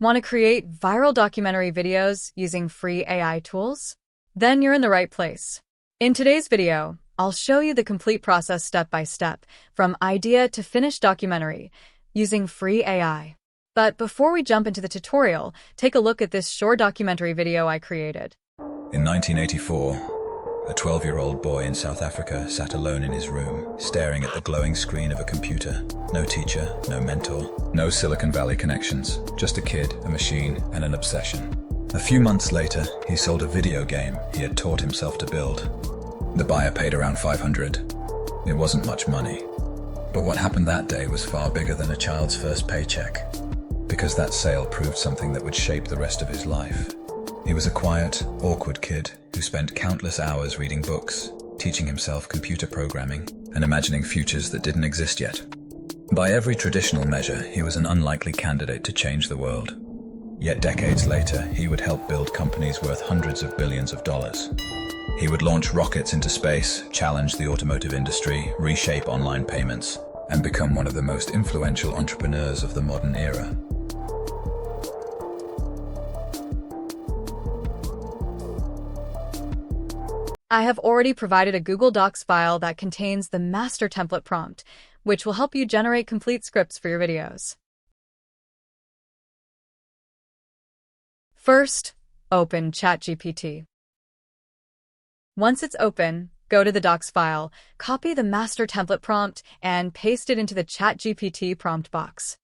Want to create viral documentary videos using free AI tools? Then you're in the right place. In today's video, I'll show you the complete process step by step, from idea to finished documentary, using free AI. But before we jump into the tutorial, take a look at this short documentary video I created. In 1984, a 12-year-old boy in South Africa sat alone in his room, staring at the glowing screen of a computer. No teacher, no mentor, no Silicon Valley connections, just a kid, a machine, and an obsession. A few months later, he sold a video game he had taught himself to build. The buyer paid around $500. It wasn't much money. But what happened that day was far bigger than a child's first paycheck, because that sale proved something that would shape the rest of his life. He was a quiet, awkward kid who spent countless hours reading books, teaching himself computer programming, and imagining futures that didn't exist yet. By every traditional measure, he was an unlikely candidate to change the world. Yet decades later, he would help build companies worth hundreds of billions of dollars. He would launch rockets into space, challenge the automotive industry, reshape online payments, and become one of the most influential entrepreneurs of the modern era. I have already provided a Google Docs file that contains the master template prompt, which will help you generate complete scripts for your videos. First, open ChatGPT. Once it's open, go to the Docs file, copy the master template prompt, and paste it into the ChatGPT prompt box.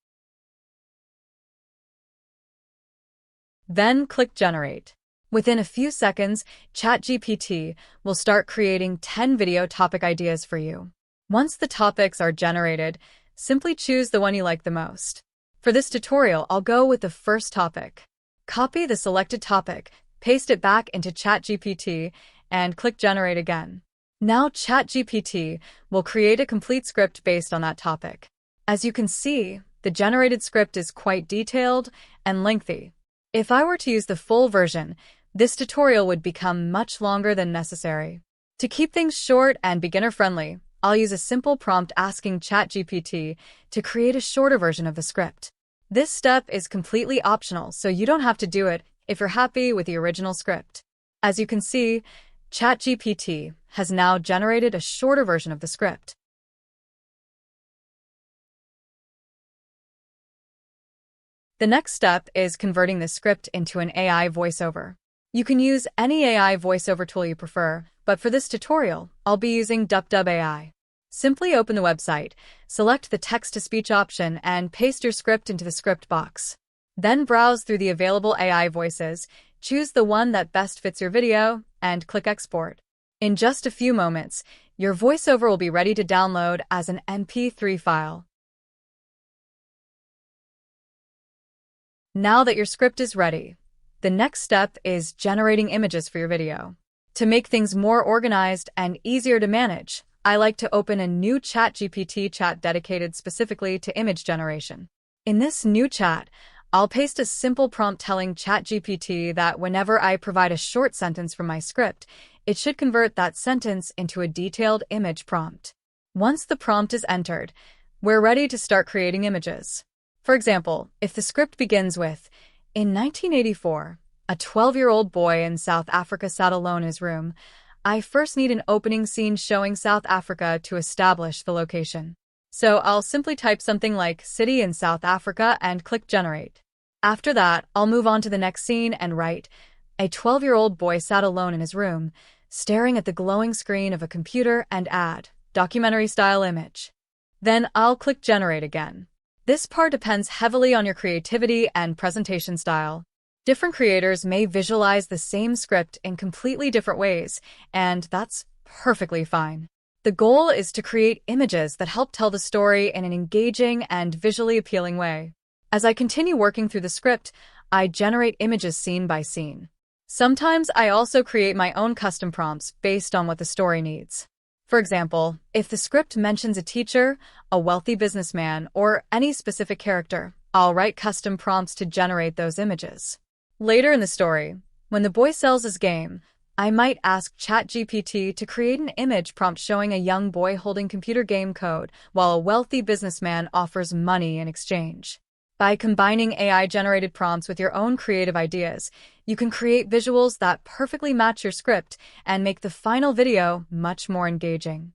Then click Generate. Within a few seconds, ChatGPT will start creating 10 video topic ideas for you. Once the topics are generated, simply choose the one you like the most. For this tutorial, I'll go with the first topic. Copy the selected topic, paste it back into ChatGPT, and click Generate again. Now ChatGPT will create a complete script based on that topic. As you can see, the generated script is quite detailed and lengthy. If I were to use the full version, this tutorial would become much longer than necessary. To keep things short and beginner-friendly, I'll use a simple prompt asking ChatGPT to create a shorter version of the script. This step is completely optional, so you don't have to do it if you're happy with the original script. As you can see, ChatGPT has now generated a shorter version of the script. The next step is converting the script into an AI voiceover. You can use any AI voiceover tool you prefer, but for this tutorial, I'll be using DupDub AI. Simply open the website, select the text-to-speech option, and paste your script into the script box. Then browse through the available AI voices, choose the one that best fits your video, and click Export. In just a few moments, your voiceover will be ready to download as an MP3 file. Now that your script is ready, the next step is generating images for your video. To make things more organized and easier to manage, I like to open a new ChatGPT chat dedicated specifically to image generation. In this new chat, I'll paste a simple prompt telling ChatGPT that whenever I provide a short sentence from my script, it should convert that sentence into a detailed image prompt. Once the prompt is entered, we're ready to start creating images. For example, if the script begins with, "In 1984, a 12-year-old boy in South Africa sat alone in his room. I first need an opening scene showing South Africa to establish the location." So I'll simply type something like "city in South Africa" and click Generate. After that, I'll move on to the next scene and write, "A 12-year-old boy sat alone in his room, staring at the glowing screen of a computer," and add documentary-style image. Then I'll click Generate again. This part depends heavily on your creativity and presentation style. Different creators may visualize the same script in completely different ways, and that's perfectly fine. The goal is to create images that help tell the story in an engaging and visually appealing way. As I continue working through the script, I generate images scene by scene. Sometimes I also create my own custom prompts based on what the story needs. For example, if the script mentions a teacher, a wealthy businessman, or any specific character, I'll write custom prompts to generate those images. Later in the story, when the boy sells his game, I might ask ChatGPT to create an image prompt showing a young boy holding computer game code while a wealthy businessman offers money in exchange. By combining AI-generated prompts with your own creative ideas, you can create visuals that perfectly match your script and make the final video much more engaging.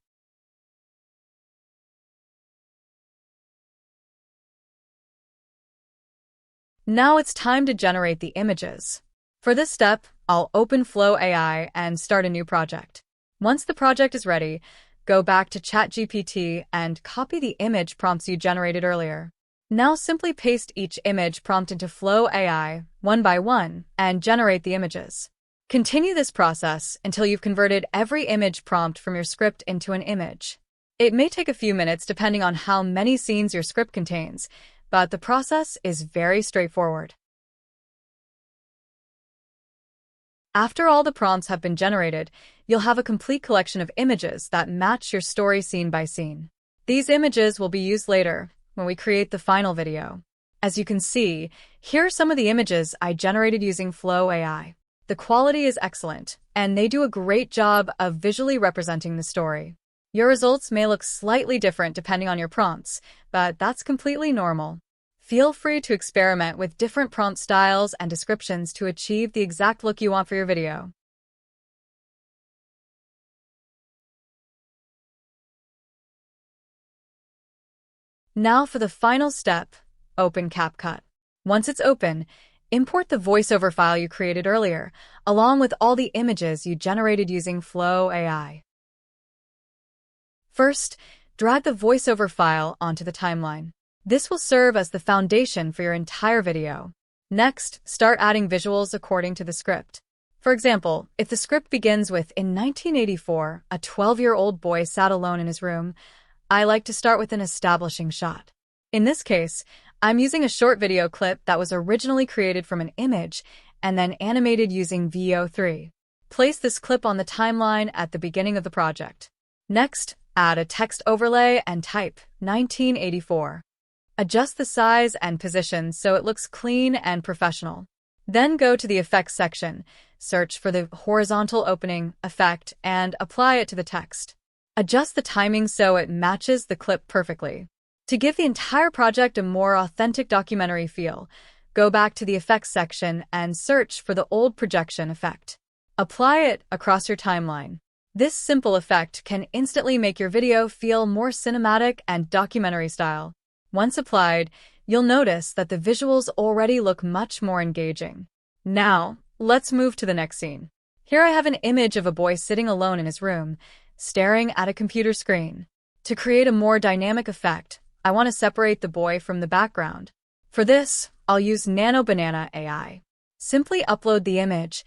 Now it's time to generate the images. For this step, I'll open Flow AI and start a new project. Once the project is ready, go back to ChatGPT and copy the image prompts you generated earlier. Now simply paste each image prompt into Flow AI one by one and generate the images. Continue this process until you've converted every image prompt from your script into an image. It may take a few minutes depending on how many scenes your script contains, but the process is very straightforward. After all the prompts have been generated, you'll have a complete collection of images that match your story scene by scene. These images will be used later when we create the final video. As you can see, here are some of the images I generated using Flow AI. The quality is excellent, and they do a great job of visually representing the story. Your results may look slightly different depending on your prompts, but that's completely normal. Feel free to experiment with different prompt styles and descriptions to achieve the exact look you want for your video. Now for the final step, open CapCut. Once it's open, import the voiceover file you created earlier, along with all the images you generated using Flow AI. First, drag the voiceover file onto the timeline. This will serve as the foundation for your entire video. Next, start adding visuals according to the script. For example, if the script begins with, "In 1984, a 12-year-old boy sat alone in his room," I like to start with an establishing shot. In this case, I'm using a short video clip that was originally created from an image and then animated using VO3. Place this clip on the timeline at the beginning of the project. Next, add a text overlay and type 1984. Adjust the size and position so it looks clean and professional. Then go to the effects section, search for the horizontal opening effect, and apply it to the text. Adjust the timing so it matches the clip perfectly. To give the entire project a more authentic documentary feel, go back to the effects section and search for the old projection effect. Apply it across your timeline. This simple effect can instantly make your video feel more cinematic and documentary style. Once applied, you'll notice that the visuals already look much more engaging. Now, let's move to the next scene. Here I have an image of a boy sitting alone in his room, staring at a computer screen. To create a more dynamic effect, I want to separate the boy from the background. For this, I'll use Nano Banana AI. Simply upload the image,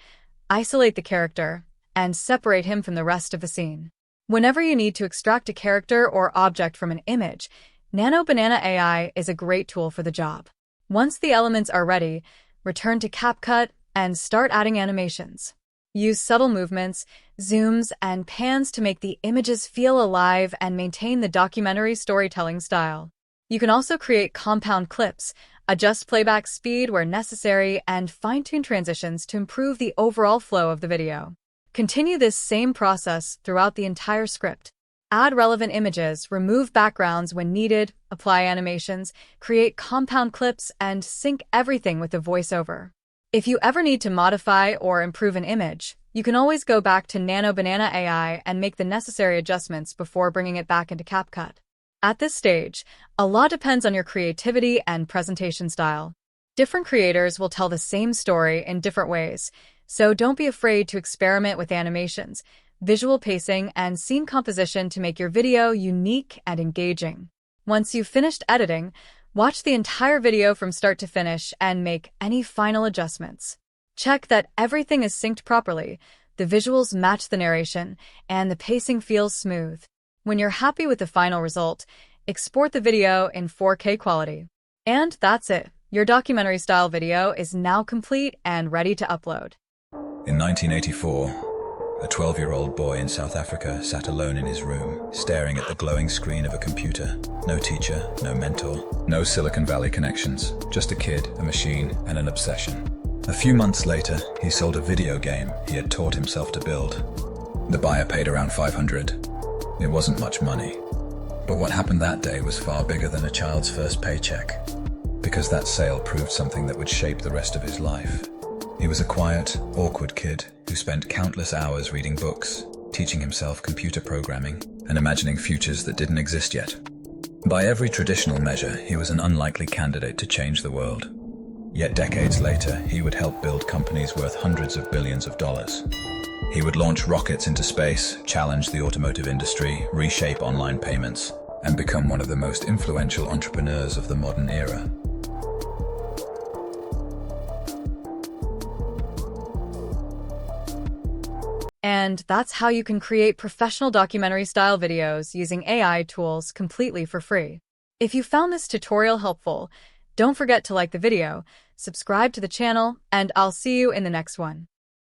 isolate the character, and separate him from the rest of the scene. Whenever you need to extract a character or object from an image, Nano Banana AI is a great tool for the job. Once the elements are ready, return to CapCut and start adding animations. Use subtle movements, zooms, and pans to make the images feel alive and maintain the documentary storytelling style. You can also create compound clips, adjust playback speed where necessary, and fine-tune transitions to improve the overall flow of the video. Continue this same process throughout the entire script. Add relevant images, remove backgrounds when needed, apply animations, create compound clips, and sync everything with the voiceover. If you ever need to modify or improve an image, you can always go back to Nano Banana AI and make the necessary adjustments before bringing it back into CapCut. At this stage, a lot depends on your creativity and presentation style. Different creators will tell the same story in different ways, so don't be afraid to experiment with animations, visual pacing, and scene composition to make your video unique and engaging. Once you've finished editing, watch the entire video from start to finish and make any final adjustments. Check that everything is synced properly, the visuals match the narration, and the pacing feels smooth. When you're happy with the final result, export the video in 4K quality. And that's it. Your documentary-style video is now complete and ready to upload. In 1984, a 12-year-old boy in South Africa sat alone in his room, staring at the glowing screen of a computer. No teacher, no mentor, no Silicon Valley connections, just a kid, a machine, and an obsession. A few months later, he sold a video game he had taught himself to build. The buyer paid around $500. It wasn't much money, but what happened that day was far bigger than a child's first paycheck. because that sale proved something that would shape the rest of his life. He was a quiet, awkward kid who spent countless hours reading books, teaching himself computer programming, and imagining futures that didn't exist yet. By every traditional measure, he was an unlikely candidate to change the world. Yet decades later, he would help build companies worth hundreds of billions of dollars. He would launch rockets into space, challenge the automotive industry, reshape online payments, and become one of the most influential entrepreneurs of the modern era. And that's how you can create professional documentary-style videos using AI tools completely for free. If you found this tutorial helpful, don't forget to like the video, subscribe to the channel, and I'll see you in the next one.